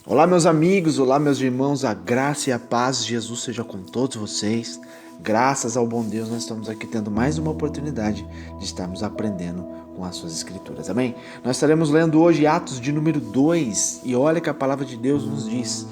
Olá, meus amigos, olá, meus irmãos, a graça e a paz de Jesus seja com todos vocês. Graças ao bom Deus, nós estamos aqui tendo mais uma oportunidade de estarmos aprendendo com as suas escrituras, amém? Nós estaremos lendo hoje Atos de número 2 e olha que a palavra de Deus nos diz: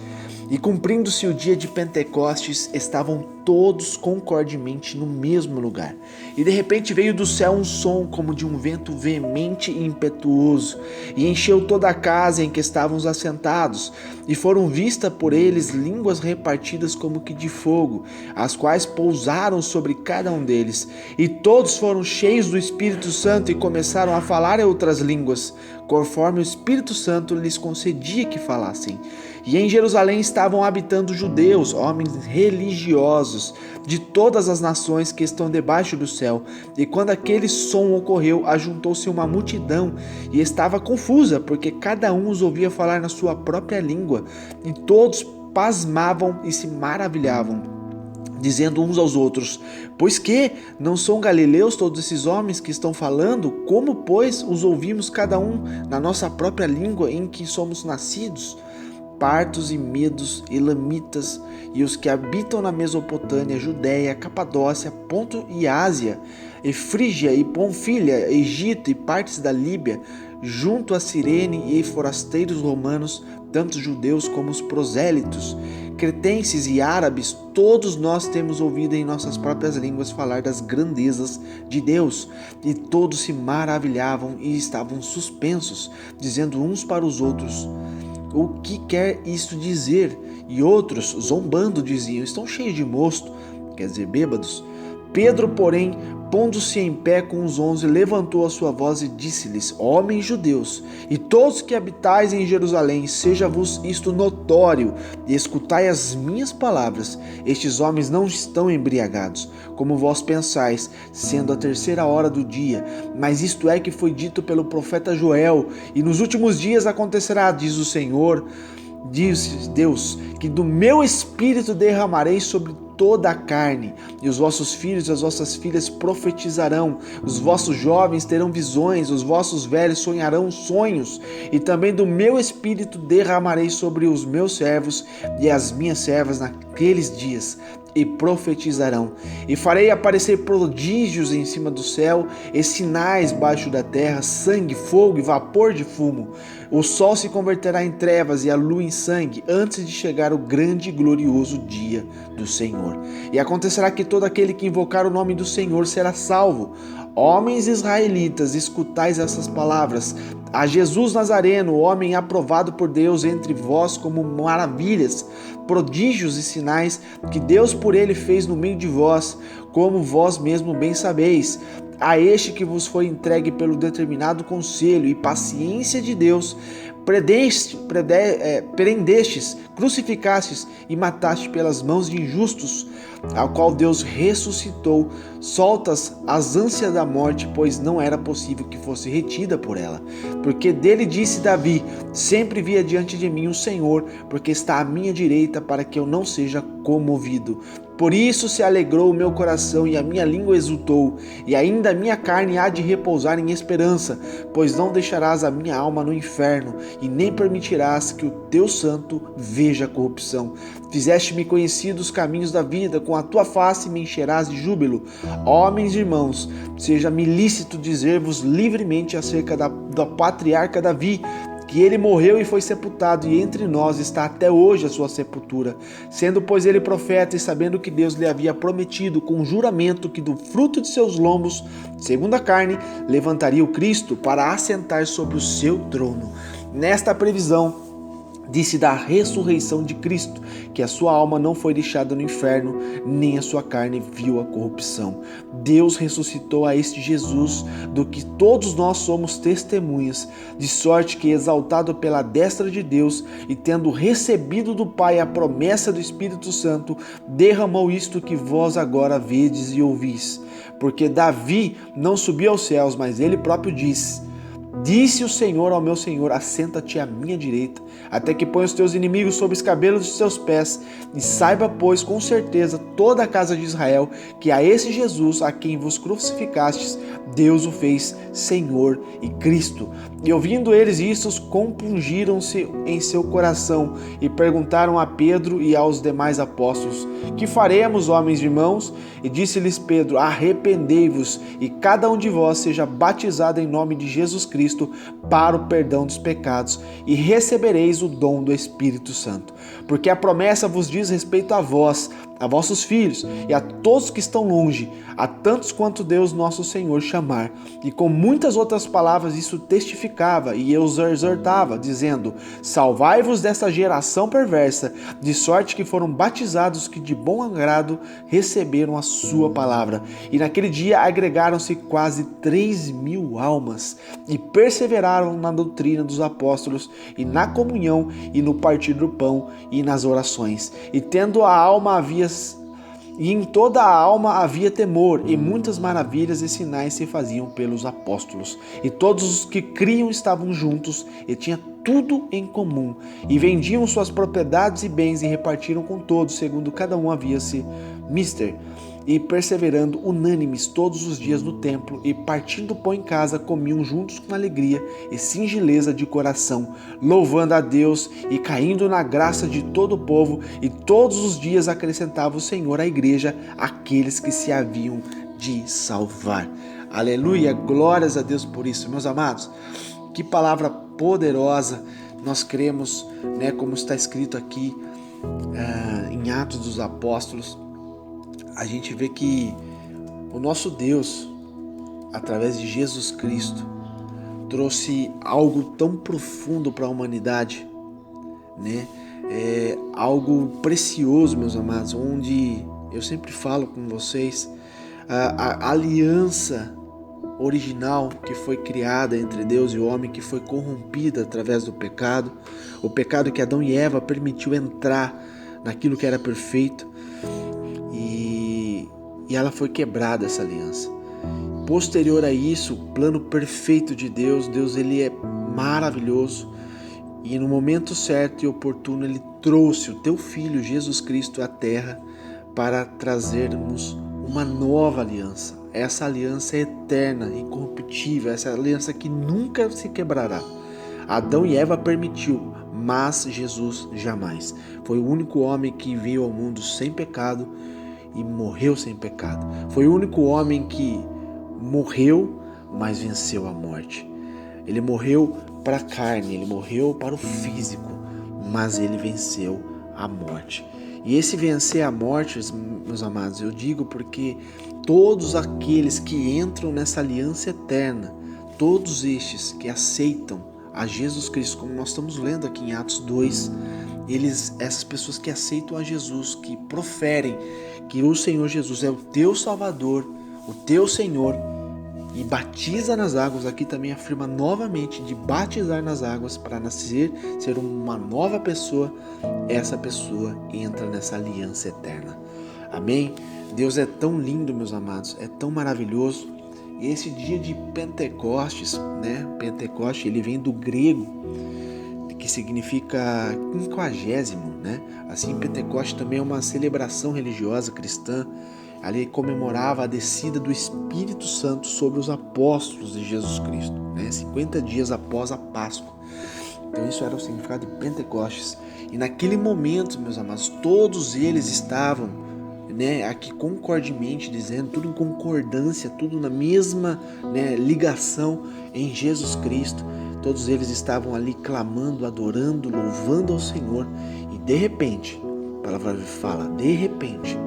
E cumprindo-se o dia de Pentecostes, estavam todos concordemente no mesmo lugar. E de repente veio do céu um som como de um vento veemente e impetuoso, e encheu toda a casa em que estavam assentados, e foram vistas por eles línguas repartidas como que de fogo, as quais pousaram sobre cada um deles. E todos foram cheios do Espírito Santo e começaram a falar em outras línguas, conforme o Espírito Santo lhes concedia que falassem. E em Jerusalém estavam habitando judeus, homens religiosos, de todas as nações que estão debaixo do céu. E quando aquele som ocorreu, ajuntou-se uma multidão e estava confusa, porque cada um os ouvia falar na sua própria língua. E todos pasmavam e se maravilhavam, dizendo uns aos outros: Pois que não são galileus todos esses homens que estão falando? Como, pois, os ouvimos cada um na nossa própria língua em que somos nascidos? Partos e medos, elamitas e os que habitam na Mesopotâmia, Judéia, Capadócia, Ponto e Ásia, e Frígia e Panfilha, Egito e partes da Líbia, junto a Cirene e forasteiros romanos, tanto judeus como os prosélitos, cretenses e árabes, todos nós temos ouvido em nossas próprias línguas falar das grandezas de Deus. E todos se maravilhavam e estavam suspensos, dizendo uns para os outros: O que quer isto dizer? E outros, zombando, diziam: Estão cheios de mosto, quer dizer, bêbados. Pedro, porém, pondo-se em pé com os 11, levantou a sua voz e disse-lhes: Homens judeus, e todos que habitais em Jerusalém, seja-vos isto notório, e escutai as minhas palavras. Estes homens não estão embriagados, como vós pensais, sendo a terceira hora do dia. Mas isto é que foi dito pelo profeta Joel: E nos últimos dias acontecerá, diz o Senhor, diz Deus, que do meu espírito derramarei sobre toda a carne, e os vossos filhos e as vossas filhas profetizarão, os vossos jovens terão visões, os vossos velhos sonharão sonhos, e também do meu espírito derramarei sobre os meus servos e as minhas servas naqueles dias, e profetizarão. E farei aparecer prodígios em cima do céu, e sinais baixo da terra, sangue, fogo e vapor de fumo. O sol se converterá em trevas e a lua em sangue, antes de chegar o grande e glorioso dia do Senhor. E acontecerá que todo aquele que invocar o nome do Senhor será salvo. Homens israelitas, escutais essas palavras: A Jesus Nazareno, homem aprovado por Deus entre vós como maravilhas, prodígios e sinais que Deus por ele fez no meio de vós, como vós mesmo bem sabeis. A este que vos foi entregue pelo determinado conselho e paciência de Deus, prendestes, crucificastes e mataste pelas mãos de injustos, ao qual Deus ressuscitou, soltas as ânsias da morte, pois não era possível que fosse retida por ela. Porque dele disse Davi: Sempre via diante de mim o Senhor, porque está à minha direita, para que eu não seja comovido. Por isso se alegrou o meu coração e a minha língua exultou, e ainda a minha carne há de repousar em esperança, pois não deixarás a minha alma no inferno, e nem permitirás que o teu santo veja a corrupção. Fizeste-me conhecido os caminhos da vida, com a tua face me encherás de júbilo. Homens e irmãos, seja-me lícito dizer-vos livremente acerca da patriarca Davi, que ele morreu e foi sepultado, e entre nós está até hoje a sua sepultura. Sendo, pois, ele profeta, e sabendo que Deus lhe havia prometido com juramento que do fruto de seus lombos, segundo a carne, levantaria o Cristo para assentar sobre o seu trono. Nesta previsão, disse da ressurreição de Cristo, que a sua alma não foi deixada no inferno, nem a sua carne viu a corrupção. Deus ressuscitou a este Jesus, do que todos nós somos testemunhas, de sorte que, exaltado pela destra de Deus, e tendo recebido do Pai a promessa do Espírito Santo, derramou isto que vós agora vedes e ouvis. Porque Davi não subiu aos céus, mas ele próprio disse: Disse o Senhor ao meu Senhor: assenta-te à minha direita, até que ponha os teus inimigos sob os cabelos dos teus pés. E saiba, pois, com certeza, toda a casa de Israel, que a esse Jesus, a quem vos crucificastes, Deus o fez Senhor e Cristo. E ouvindo eles isso, compungiram-se em seu coração e perguntaram a Pedro e aos demais apóstolos: que faremos, homens e irmãos? E disse-lhes Pedro: arrependei-vos e cada um de vós seja batizado em nome de Jesus Cristo para o perdão dos pecados, e recebereis o dom do Espírito Santo. Porque a promessa vos diz respeito a vós, a vossos filhos e a todos que estão longe, a tantos quanto Deus nosso Senhor chamar. E com muitas outras palavras isso testificava e os exortava, dizendo: salvai-vos desta geração perversa, de sorte que foram batizados que de bom agrado receberam a sua palavra. E naquele dia agregaram-se quase 3.000 almas e perseveraram na doutrina dos apóstolos e na comunhão e no partir do pão e nas orações. E em toda a alma havia temor, e muitas maravilhas e sinais se faziam pelos apóstolos. E todos os que criam estavam juntos e tinham tudo em comum, e vendiam suas propriedades e bens e repartiram com todos, segundo cada um havia-se mister. E perseverando unânimes todos os dias no templo, e partindo pão em casa, comiam juntos com alegria e singeleza de coração, louvando a Deus e caindo na graça de todo o povo, e todos os dias acrescentava o Senhor à igreja aqueles que se haviam de salvar. Aleluia, glórias a Deus por isso, meus amados. Que palavra poderosa. Nós cremos, né, como está escrito aqui em Atos dos Apóstolos. A gente vê que o nosso Deus, através de Jesus Cristo, trouxe algo tão profundo para a humanidade, né? Algo precioso, meus amados, onde eu sempre falo com vocês, a aliança original que foi criada entre Deus e o homem, que foi corrompida através do pecado, o pecado que Adão e Eva permitiu entrar naquilo que era perfeito, e ela foi quebrada, essa aliança. Posterior a isso, o plano perfeito de Deus, ele é maravilhoso, e no momento certo e oportuno ele trouxe o teu Filho Jesus Cristo à terra para trazermos uma nova aliança. Essa aliança é eterna, incorruptível, essa aliança que nunca se quebrará. Adão e Eva permitiu, mas Jesus jamais. Foi o único homem que veio ao mundo sem pecado e morreu sem pecado. Foi o único homem que morreu, mas venceu a morte. Ele morreu para a carne, ele morreu para o físico, mas ele venceu a morte. E esse vencer a morte, meus amados, eu digo porque todos aqueles que entram nessa aliança eterna, todos estes que aceitam a Jesus Cristo, como nós estamos lendo aqui em Atos 2, essas pessoas que aceitam a Jesus, que proferem que o Senhor Jesus é o teu Salvador, o teu Senhor, e batiza nas águas, aqui também afirma novamente de batizar nas águas para nascer, ser uma nova pessoa, essa pessoa entra nessa aliança eterna. Amém? Deus é tão lindo, meus amados, é tão maravilhoso. E esse dia de Pentecostes, né? Pentecoste, ele vem do grego, que significa 50º, né? Assim, Pentecoste também é uma celebração religiosa cristã. Ali comemorava a descida do Espírito Santo sobre os apóstolos de Jesus Cristo, né? 50 dias após a Páscoa. Então isso era o significado de Pentecostes. E naquele momento, meus amados, todos eles estavam, né, aqui concordemente dizendo, tudo em concordância, tudo na mesma, né, ligação em Jesus Cristo. Todos eles estavam ali clamando, adorando, louvando ao Senhor. E de repente, a palavra fala, de repente,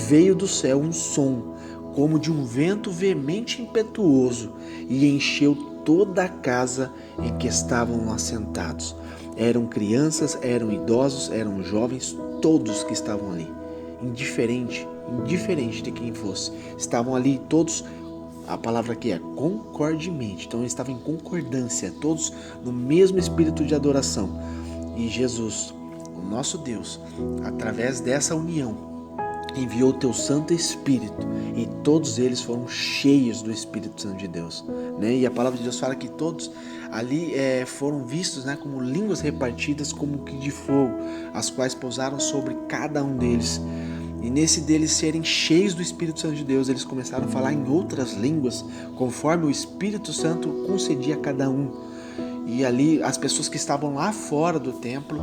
veio do céu um som, como de um vento veemente e impetuoso, e encheu toda a casa em que estavam assentados. Eram crianças, eram idosos, eram jovens, todos que estavam ali. Indiferente de quem fosse. Estavam ali todos, a palavra aqui é concordemente, então eles estavam em concordância, todos no mesmo espírito de adoração. E Jesus, o nosso Deus, através dessa união, enviou o teu Santo Espírito e todos eles foram cheios do Espírito Santo de Deus, né? E a palavra de Deus fala que todos ali foram vistos, né, como línguas repartidas como que de fogo, as quais pousaram sobre cada um deles. E nesse deles serem cheios do Espírito Santo de Deus, eles começaram a falar em outras línguas, conforme o Espírito Santo concedia a cada um. E ali as pessoas que estavam lá fora do templo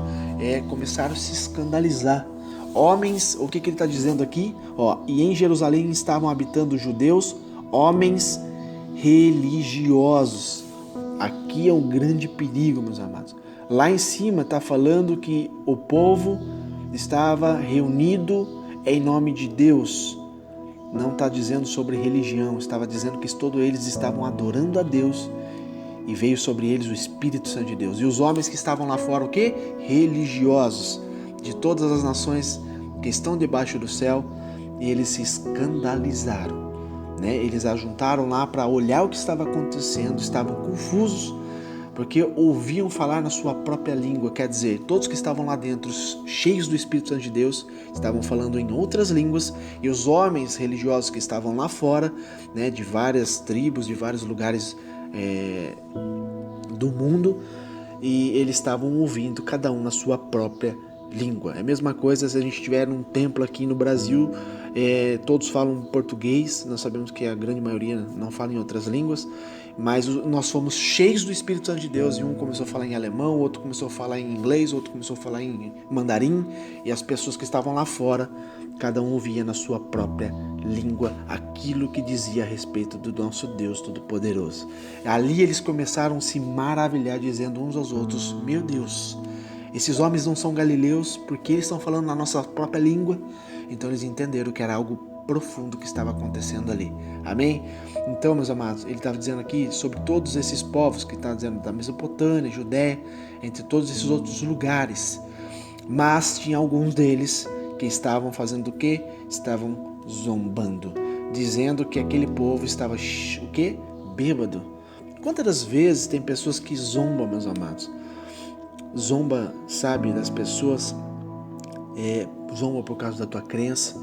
começaram a se escandalizar. Homens, o que ele está dizendo aqui? E em Jerusalém estavam habitando judeus, homens religiosos. Aqui é um grande perigo, meus amados. Lá em cima está falando que o povo estava reunido em nome de Deus. Não está dizendo sobre religião, estava dizendo que todos eles estavam adorando a Deus e veio sobre eles o Espírito Santo de Deus. E os homens que estavam lá fora, o quê? Religiosos, de todas as nações que estão debaixo do céu, e eles se escandalizaram, né? Eles ajuntaram lá para olhar o que estava acontecendo, estavam confusos, porque ouviam falar na sua própria língua, quer dizer, todos que estavam lá dentro, cheios do Espírito Santo de Deus, estavam falando em outras línguas, e os homens religiosos que estavam lá fora, né, de várias tribos, de vários lugares do mundo, e eles estavam ouvindo cada um na sua própria língua. É a mesma coisa se a gente tiver um templo aqui no Brasil, todos falam português, nós sabemos que a grande maioria não fala em outras línguas, mas nós fomos cheios do Espírito Santo de Deus, e um começou a falar em alemão, o outro começou a falar em inglês, o outro começou a falar em mandarim, e as pessoas que estavam lá fora, cada um ouvia na sua própria língua aquilo que dizia a respeito do nosso Deus Todo-Poderoso. Ali eles começaram a se maravilhar, dizendo uns aos outros: meu Deus, esses homens não são galileus porque eles estão falando na nossa própria língua. Então eles entenderam que era algo profundo que estava acontecendo ali. Amém? Então, meus amados, ele estava dizendo aqui sobre todos esses povos, que está dizendo da Mesopotâmia, Judéia, entre todos esses outros lugares. Mas tinha alguns deles que estavam fazendo o quê? Estavam zombando, dizendo que aquele povo estava o quê? Bêbado. Quantas vezes tem pessoas que zombam, meus amados? Zomba, sabe, das pessoas, zomba por causa da tua crença.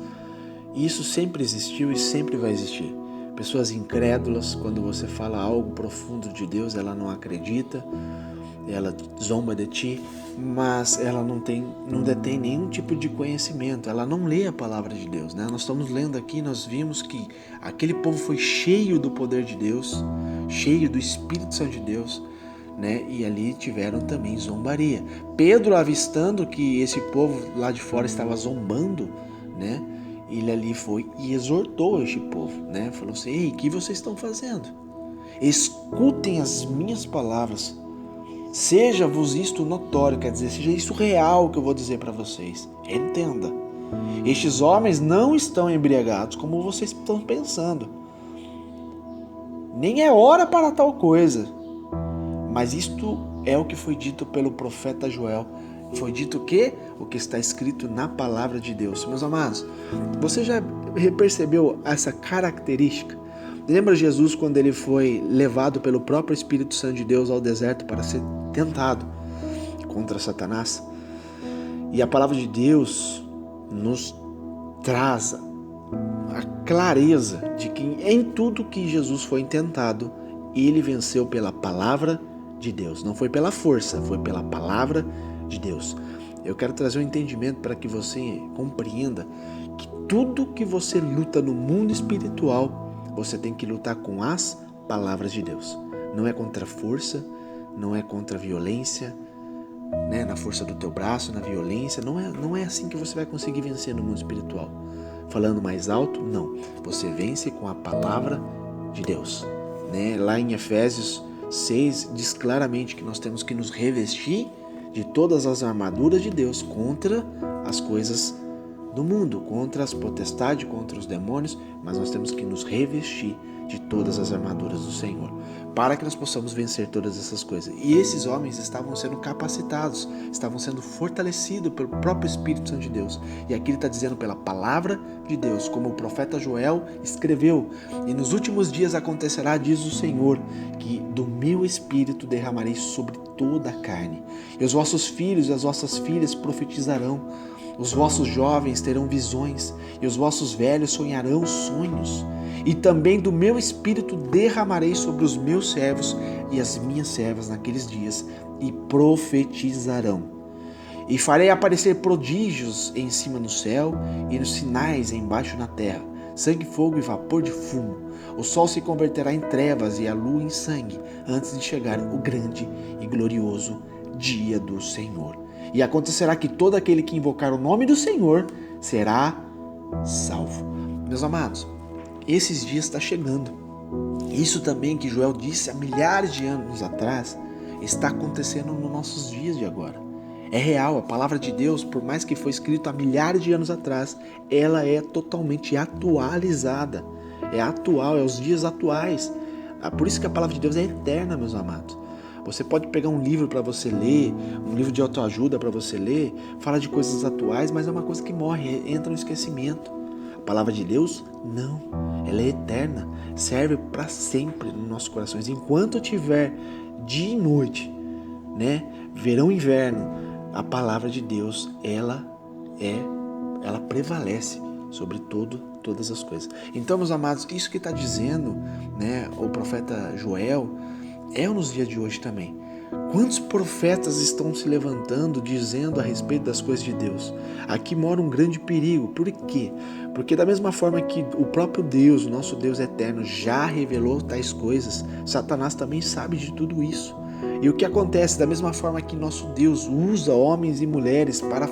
E isso sempre existiu e sempre vai existir. Pessoas incrédulas, quando você fala algo profundo de Deus, ela não acredita, ela zomba de ti, mas ela não detém nenhum tipo de conhecimento, ela não lê a palavra de Deus, né? Nós estamos lendo aqui, nós vimos que aquele povo foi cheio do poder de Deus, cheio do Espírito Santo de Deus, né? E ali tiveram também zombaria. Pedro, avistando que esse povo lá de fora estava zombando, né? Ele ali foi e exortou este povo, né? Falou assim: ei, o que vocês estão fazendo? Escutem as minhas palavras. Seja-vos isto notório, quer dizer, seja isso real que eu vou dizer para vocês. Entenda. Estes homens não estão embriagados como vocês estão pensando. Nem é hora para tal coisa. Mas isto é o que foi dito pelo profeta Joel. Foi dito o que está escrito na palavra de Deus. Meus amados, você já percebeu essa característica? Lembra Jesus quando ele foi levado pelo próprio Espírito Santo de Deus ao deserto para ser tentado contra Satanás? E a palavra de Deus nos traz a clareza de que em tudo que Jesus foi tentado, ele venceu pela palavra de Deus. Não foi pela força, foi pela palavra de Deus. Eu quero trazer um entendimento para que você compreenda que tudo que você luta no mundo espiritual, você tem que lutar com as palavras de Deus. Não é contra a força, não é contra a violência, né? Na força do teu braço, na violência. Não é assim que você vai conseguir vencer no mundo espiritual. Falando mais alto, não. Você vence com a palavra de Deus, né? Lá em Efésios 6 diz claramente que nós temos que nos revestir de todas as armaduras de Deus contra as coisas do mundo, contra as potestades, contra os demônios, mas nós temos que nos revestir de todas as armaduras do Senhor, para que nós possamos vencer todas essas coisas. E esses homens estavam sendo capacitados, estavam sendo fortalecidos pelo próprio Espírito Santo de Deus. E aqui ele está dizendo pela palavra de Deus, como o profeta Joel escreveu: e nos últimos dias acontecerá, diz o Senhor, que do meu Espírito derramarei sobre toda a carne, e os vossos filhos e as vossas filhas profetizarão, Os vossos jovens terão visões, e os vossos velhos sonharão sonhos. E também do meu espírito derramarei sobre os meus servos e as minhas servas naqueles dias, e profetizarão. E farei aparecer prodígios em cima no céu, e nos sinais embaixo na terra, sangue, fogo e vapor de fumo. O sol se converterá em trevas e a lua em sangue, antes de chegar o grande e glorioso dia do Senhor. E acontecerá que todo aquele que invocar o nome do Senhor será salvo. Meus amados, esses dias está chegando. Isso também que Joel disse há milhares de anos atrás, está acontecendo nos nossos dias de agora. É real, a palavra de Deus, por mais que foi escrita há milhares de anos atrás, ela é totalmente atualizada. É atual, é os dias atuais. Por isso que a palavra de Deus é eterna, meus amados. Você pode pegar um livro para você ler, um livro de autoajuda para você ler, fala de coisas atuais, mas é uma coisa que morre, entra no esquecimento. A palavra de Deus, não. Ela é eterna, serve para sempre nos nossos corações. Enquanto tiver dia e noite, né, verão e inverno, a palavra de Deus, ela prevalece sobre todas as coisas. Então, meus amados, isso que está dizendo, né, o profeta Joel, é nos dias de hoje também. Quantos profetas estão se levantando dizendo a respeito das coisas de Deus? Aqui mora um grande perigo. Por quê? Porque da mesma forma que o próprio Deus, o nosso Deus eterno, já revelou tais coisas, Satanás também sabe de tudo isso. E o que acontece? Da mesma forma que nosso Deus usa homens e mulheres para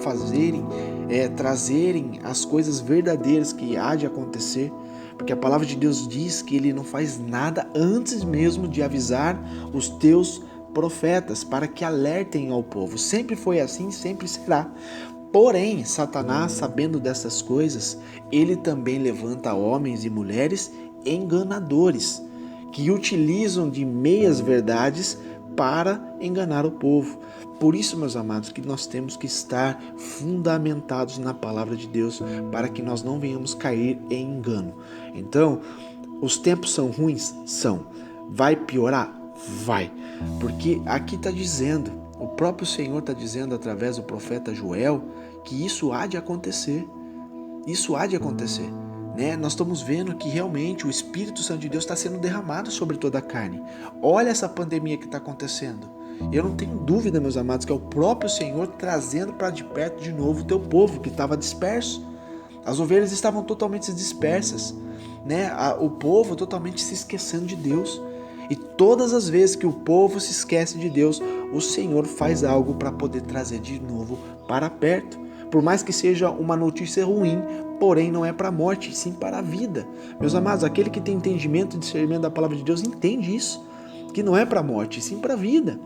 trazerem as coisas verdadeiras que há de acontecer, porque a palavra de Deus diz que Ele não faz nada antes mesmo de avisar os teus profetas para que alertem ao povo. Sempre foi assim, sempre será. Porém, Satanás, sabendo dessas coisas, ele também levanta homens e mulheres enganadores, que utilizam de meias verdades para enganar o povo. Por isso, meus amados, que nós temos que estar fundamentados na palavra de Deus para que nós não venhamos cair em engano. Então, os tempos são ruins? São. Vai piorar? Vai. Porque aqui está dizendo, o próprio Senhor está dizendo através do profeta Joel, que isso há de acontecer. Isso há de acontecer. Né? Nós estamos vendo que realmente o Espírito Santo de Deus está sendo derramado sobre toda a carne. Olha essa pandemia que está acontecendo. Eu não tenho dúvida, meus amados, que é o próprio Senhor trazendo para de perto de novo o teu povo que estava disperso. As ovelhas estavam totalmente dispersas, né? O povo totalmente se esquecendo de Deus. E todas as vezes que o povo se esquece de Deus, o Senhor faz algo para poder trazer de novo para perto. Por mais que seja uma notícia ruim, porém não é para a morte, sim para a vida. Meus amados, aquele que tem entendimento e discernimento da palavra de Deus entende isso, que não é para a morte, sim para a vida.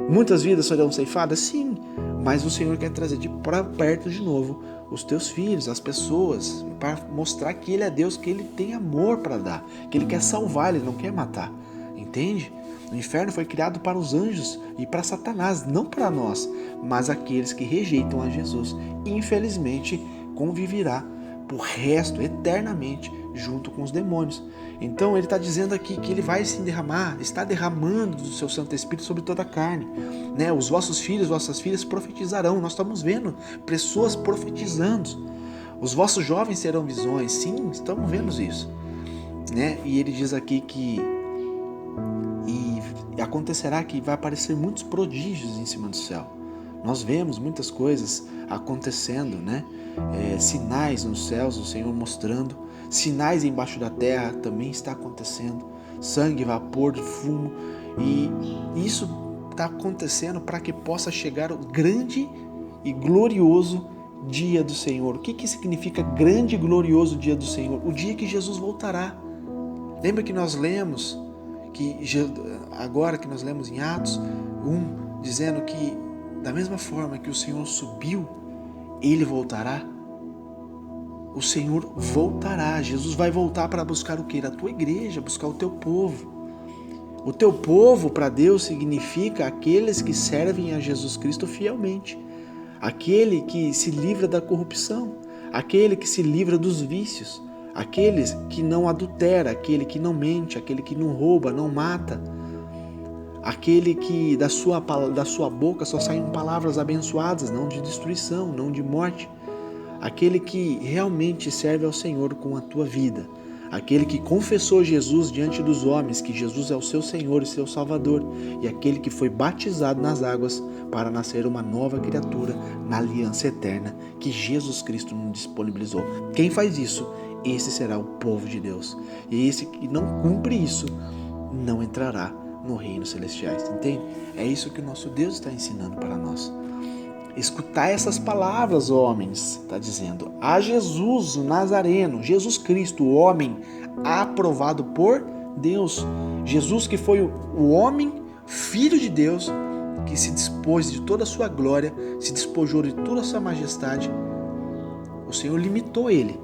Muitas vidas serão ceifadas? Sim, mas o Senhor quer trazer para perto de novo os teus filhos, as pessoas, para mostrar que Ele é Deus, que Ele tem amor para dar, que Ele quer salvar, Ele não quer matar. Entende? O inferno foi criado para os anjos e para Satanás, não para nós, mas aqueles que rejeitam a Jesus. Infelizmente, conviverá por resto, eternamente, junto com os demônios. Então ele está dizendo aqui que ele vai se derramar, está derramando do seu Santo Espírito sobre toda a carne. Né? Os vossos filhos, vossas filhas profetizarão. Nós estamos vendo pessoas profetizando. Os vossos jovens terão visões. Sim, estamos vendo isso. Né? E ele diz aqui que acontecerá que vai aparecer muitos prodígios em cima do céu. Nós vemos muitas coisas acontecendo, né? Sinais nos céus, o Senhor mostrando. Sinais embaixo da terra também está acontecendo. Sangue, vapor, fumo. E isso está acontecendo para que possa chegar o grande e glorioso dia do Senhor. O que significa grande e glorioso dia do Senhor? O dia que Jesus voltará. Lembra que nós lemos, agora que nós lemos em Atos 1, dizendo que da mesma forma que o Senhor subiu, Ele voltará. O Senhor voltará. Jesus vai voltar para buscar o quê? A tua igreja, buscar o teu povo. O teu povo para Deus significa aqueles que servem a Jesus Cristo fielmente. Aquele que se livra da corrupção. Aquele que se livra dos vícios. Aqueles que não adultera, aquele que não mente, aquele que não rouba, não mata. Aquele que da sua boca só saem palavras abençoadas, não de destruição, não de morte. aquele que realmente serve ao Senhor com a tua vida, aquele que confessou Jesus diante dos homens, que Jesus é o seu Senhor e seu Salvador, e aquele que foi batizado nas águas para nascer uma nova criatura na aliança eterna que Jesus Cristo nos disponibilizou. Quem faz isso, esse será o povo de Deus. E esse que não cumpre isso, não entrará no reino celestiais, entende? É isso que o nosso Deus está ensinando para nós. Escutai essas palavras, homens, está dizendo. A Jesus, o Nazareno, Jesus Cristo, o homem aprovado por Deus. Jesus que foi o homem, filho de Deus, que se dispôs de toda a sua glória, se despojou de toda a sua majestade. O Senhor limitou ele.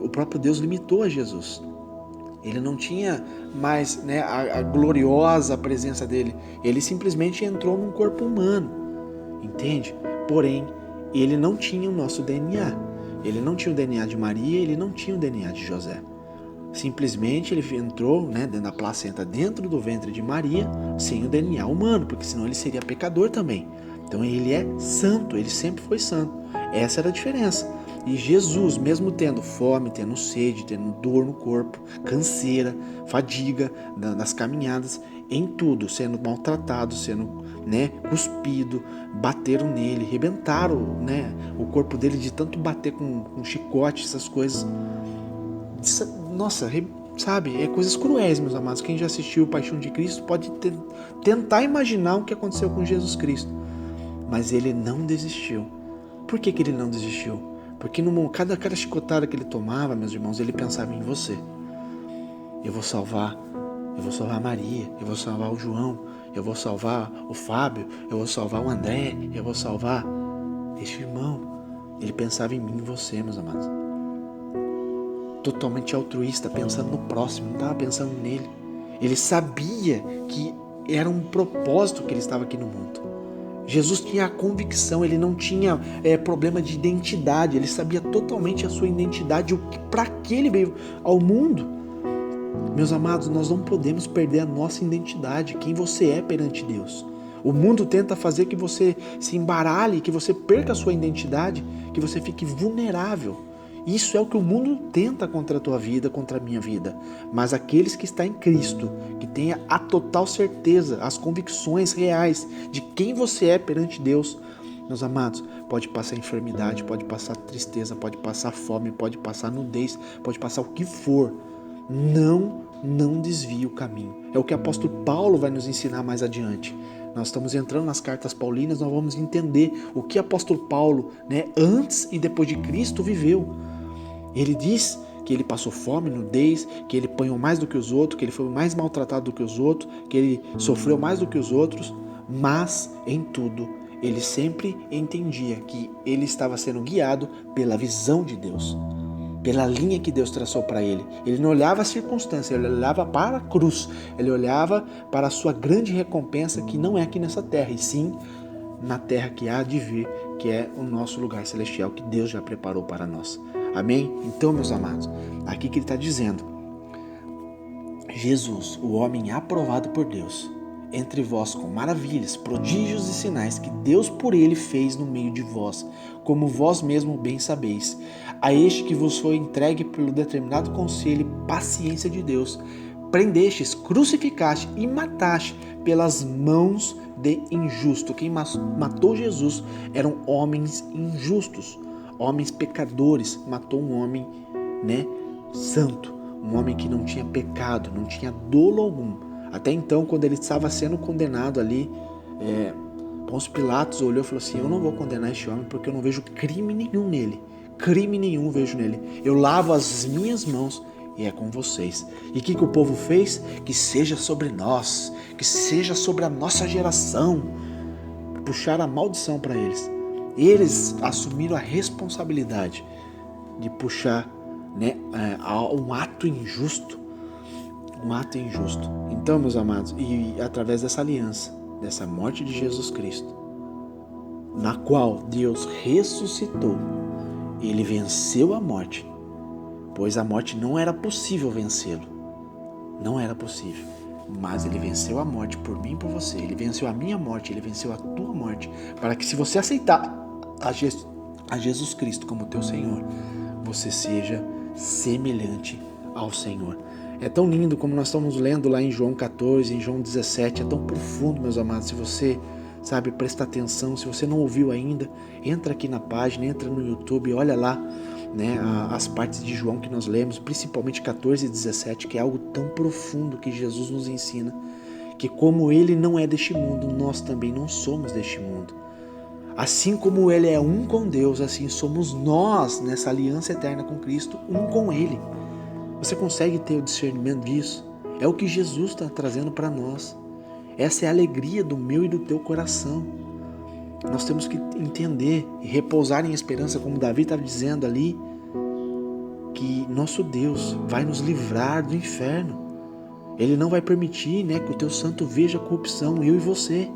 O próprio Deus limitou a Jesus. Ele não tinha mais, a gloriosa presença dele. Ele simplesmente entrou num corpo humano. Entende? Porém, ele não tinha o nosso DNA. Ele não tinha o DNA de Maria, ele não tinha o DNA de José. Simplesmente ele entrou, dentro da placenta, dentro do ventre de Maria, sem o DNA humano, porque senão ele seria pecador também. Então ele é santo, ele sempre foi santo. Essa era a diferença. E Jesus, mesmo tendo fome, tendo sede, tendo dor no corpo, canseira, fadiga nas caminhadas, em tudo, sendo maltratado, sendo cuspido, bateram nele, rebentaram o corpo dele de tanto bater com chicote, essas coisas. Nossa, sabe, coisas cruéis, meus amados. Quem já assistiu Paixão de Cristo pode tentar imaginar o que aconteceu com Jesus Cristo. Mas ele não desistiu. Por que ele não desistiu? Porque cada chicotada que ele tomava, meus irmãos, ele pensava em você. Eu vou salvar a Maria, eu vou salvar o João, eu vou salvar o Fábio, eu vou salvar o André, eu vou salvar este irmão. Ele pensava em mim e em você, meus amados. Totalmente altruísta, pensando no próximo, não estava pensando nele. Ele sabia que era um propósito que ele estava aqui no mundo. Jesus tinha a convicção, ele não tinha problema de identidade, ele sabia totalmente a sua identidade, para que ele veio ao mundo. Meus amados, nós não podemos perder a nossa identidade, quem você é perante Deus. O mundo tenta fazer que você se embaralhe, que você perca a sua identidade, que você fique vulnerável. Isso é o que o mundo tenta contra a tua vida, contra a minha vida. Mas aqueles que estão em Cristo, que tenha a total certeza, as convicções reais de quem você é perante Deus, meus amados, pode passar enfermidade, pode passar tristeza, pode passar fome, pode passar nudez, pode passar o que for. Não desvie o caminho. É o que o apóstolo Paulo vai nos ensinar mais adiante. Nós estamos entrando nas cartas paulinas, nós vamos entender o que o apóstolo Paulo, antes e depois de Cristo, viveu. Ele diz que ele passou fome, nudez, que ele apanhou mais do que os outros, que ele foi mais maltratado do que os outros, que ele sofreu mais do que os outros, mas em tudo ele sempre entendia que ele estava sendo guiado pela visão de Deus, pela linha que Deus traçou para ele. Ele não olhava a circunstância, ele olhava para a cruz, ele olhava para a sua grande recompensa, que não é aqui nessa terra, e sim na terra que há de vir, que é o nosso lugar celestial, que Deus já preparou para nós. Amém? Então, meus amados, aqui que ele está dizendo: Jesus, o homem aprovado por Deus, entre vós com maravilhas, prodígios e sinais que Deus por ele fez no meio de vós, como vós mesmo bem sabeis. A este que vos foi entregue pelo determinado conselho e paciência de Deus, prendestes, crucificaste e mataste pelas mãos de injusto. Quem matou Jesus eram homens injustos, homens pecadores. Matou um homem, santo, um homem que não tinha pecado, não tinha dolo algum. Até então, quando ele estava sendo condenado ali, Pôncio Pilatos olhou e falou assim: eu não vou condenar este homem porque eu não vejo crime nenhum nele. Crime nenhum vejo nele. Eu lavo as minhas mãos e é com vocês. E o que o povo fez? Que seja sobre nós, que seja sobre a nossa geração. Puxaram a maldição para eles. Eles assumiram a responsabilidade de puxar um ato injusto. Um ato injusto. Então, meus amados, e através dessa aliança, dessa morte de Jesus Cristo, na qual Deus ressuscitou, ele venceu a morte, pois a morte não era possível vencê-lo. Não era possível. Mas ele venceu a morte por mim e por você. Ele venceu a minha morte, ele venceu a tua morte, para que, se você aceitar a Jesus Cristo como teu Senhor, você seja semelhante ao Senhor. É tão lindo como nós estamos lendo lá em João 14, em João 17, é tão profundo, meus amados. Se você presta atenção, se você não ouviu ainda, entra aqui na página, entra no YouTube, olha lá, né, as partes de João que nós lemos, principalmente 14 e 17, que é algo tão profundo que Jesus nos ensina, que como Ele não é deste mundo, nós também não somos deste mundo. Assim como Ele é um com Deus, assim somos nós, nessa aliança eterna com Cristo, um com Ele. Você consegue ter o discernimento disso? É o que Jesus está trazendo para nós. Essa é a alegria do meu e do teu coração. Nós temos que entender e repousar em esperança, como Davi estava dizendo ali, que nosso Deus vai nos livrar do inferno. Ele não vai permitir, né, que o teu santo veja a corrupção, eu e você.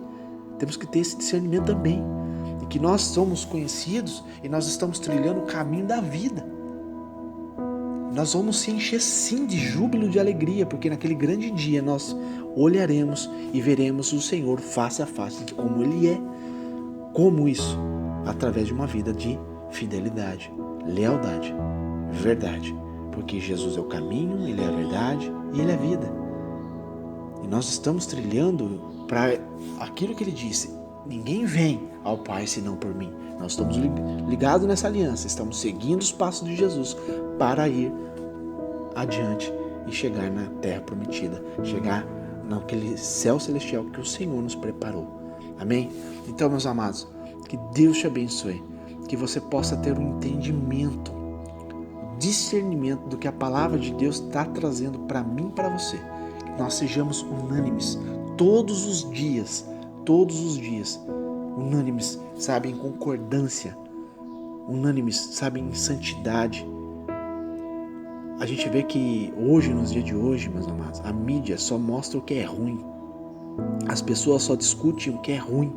Temos que ter esse discernimento também. E que nós somos conhecidos e nós estamos trilhando o caminho da vida. Nós vamos se encher sim de júbilo, de alegria, porque naquele grande dia nós olharemos e veremos o Senhor face a face, como Ele é. Como isso? Através de uma vida de fidelidade, lealdade, verdade. Porque Jesus é o caminho, Ele é a verdade e Ele é a vida. E nós estamos trilhando para aquilo que Ele disse: ninguém vem ao Pai senão por mim. Nós estamos ligados nessa aliança, estamos seguindo os passos de Jesus para ir adiante e chegar na terra prometida, chegar naquele céu celestial que o Senhor nos preparou. Amém? Então, meus amados, que Deus te abençoe, que você possa ter um entendimento, discernimento do que a palavra de Deus está trazendo para mim e para você. Que nós sejamos unânimes todos os dias, unânimes, sabe, em concordância, unânimes, sabe, em santidade. A gente vê que hoje, nos dias de hoje, meus amados, a mídia só mostra o que é ruim. As pessoas só discutem o que é ruim.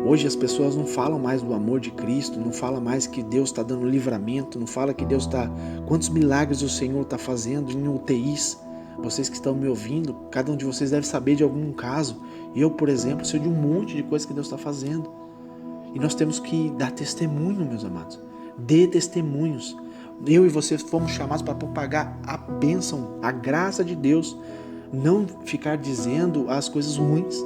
Hoje as pessoas não falam mais do amor de Cristo, não falam mais que Deus está dando livramento, não fala que Deus está... Quantos milagres o Senhor está fazendo em UTIs. Vocês que estão me ouvindo, cada um de vocês deve saber de algum caso. Eu, por exemplo, sei de um monte de coisas que Deus está fazendo. E nós temos que dar testemunho, meus amados. Dê testemunhos. Eu e você fomos chamados para propagar a bênção, a graça de Deus. Não ficar dizendo as coisas ruins.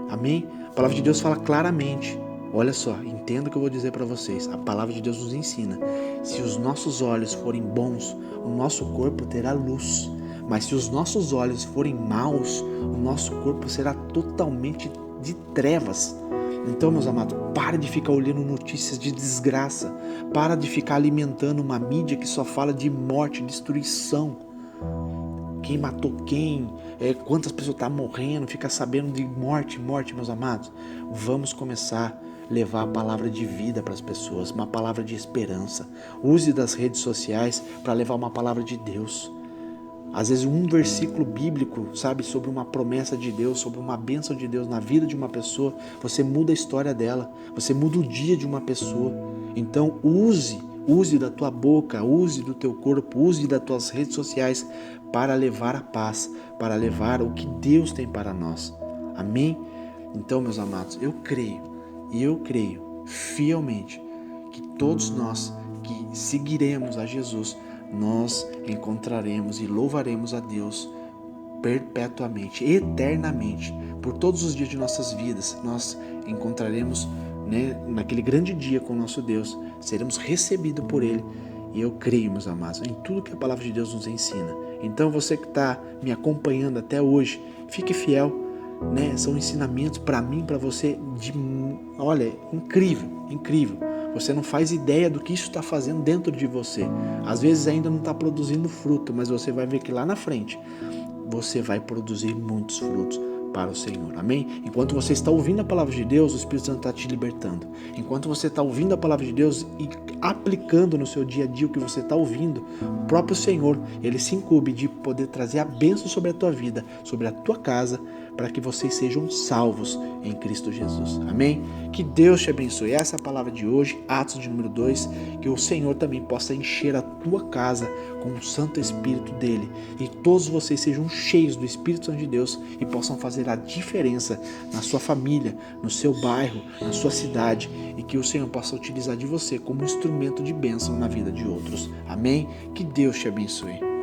Amém? A palavra de Deus fala claramente. Olha só, entenda o que eu vou dizer para vocês. A palavra de Deus nos ensina. Se os nossos olhos forem bons, o nosso corpo terá luz. Mas se os nossos olhos forem maus, o nosso corpo será totalmente de trevas. Então, meus amados, para de ficar olhando notícias de desgraça. Para de ficar alimentando uma mídia que só fala de morte, destruição. Quem matou quem, quantas pessoas estão morrendo, fica sabendo de morte, meus amados. Vamos começar a levar a palavra de vida para as pessoas, uma palavra de esperança. Use das redes sociais para levar uma palavra de Deus. Às vezes um versículo bíblico, sabe, sobre uma promessa de Deus, sobre uma bênção de Deus na vida de uma pessoa, você muda a história dela, você muda o dia de uma pessoa. Então use da tua boca, use do teu corpo, use das tuas redes sociais para levar a paz, para levar o que Deus tem para nós. Amém? Então, meus amados, eu creio fielmente que todos nós que seguiremos a Jesus, nós encontraremos e louvaremos a Deus perpetuamente, eternamente, por todos os dias de nossas vidas. Nós encontraremos, né, naquele grande dia com o nosso Deus, seremos recebidos por Ele. E eu creio, meus amados, em tudo que a palavra de Deus nos ensina. Então você que está me acompanhando até hoje, fique fiel, né? São ensinamentos para mim, para você, olha, incrível. Você não faz ideia do que isso está fazendo dentro de você. Às vezes ainda não está produzindo fruto, mas você vai ver que lá na frente você vai produzir muitos frutos para o Senhor. Amém? Enquanto você está ouvindo a palavra de Deus, o Espírito Santo está te libertando. Enquanto você está ouvindo a palavra de Deus e aplicando no seu dia a dia o que você está ouvindo, o próprio Senhor, Ele se incumbe de poder trazer a bênção sobre a tua vida, sobre a tua casa, para que vocês sejam salvos em Cristo Jesus. Amém? Que Deus te abençoe. Essa é a palavra de hoje, Atos de número 2, que o Senhor também possa encher a tua casa com o Santo Espírito dele e todos vocês sejam cheios do Espírito Santo de Deus e possam fazer a diferença na sua família, no seu bairro, na sua cidade, e que o Senhor possa utilizar de você como instrumento de bênção na vida de outros. Amém? Que Deus te abençoe.